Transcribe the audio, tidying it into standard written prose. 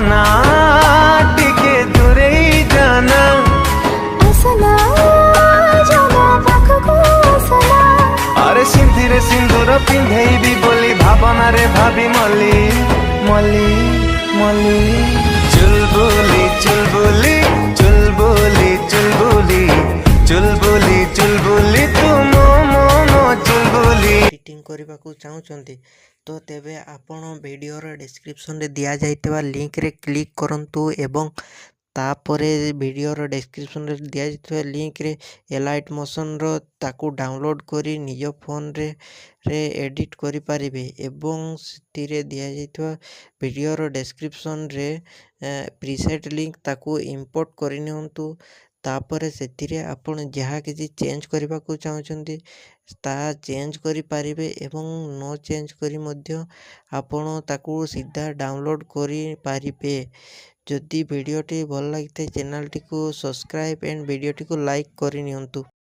आसना टिके दूरे जाना असना जाना पाखको असना अरे सिंधिरे सिंदूर पिंधेबी बोली भावना रे भाभी मली मली मली चुलबुली चुलबुली चुलबुली चुलबुली चुलबुली चुलबुली तू मो मो मो चुलबुली एडिटिंग करने चाहते तो तेबे आपण वीडियोर डिस्क्रिप्शन रे दिया जाइतबा लिंक रे क्लिक करंतु एवं तापरे वीडियोर डिस्क्रिप्शन रे दिया जाइतबा लिंक रे एलाइट मोशन रो ताकू डाउनलोड करी निज फोन रे एडिट करि पारिबे एवं सिथिरे दिया जाइतबा वीडियोर डिस्क्रिप्शन रे प्रीसेट लिंक ताकू इंपोर्ट करि नियंतु तापर से आपण जहाँ किसी चेंज करने को चाहते ताहा चेंज करि पारिबे एवं नो चेंज करी मध्य आपण ताकू सीधा डाउनलोड करि पारिबे। जदि वीडियोटी भल लगी चैनल टी को सब्सक्राइब एंड वीडियोटी को लाइक करि नियंतु।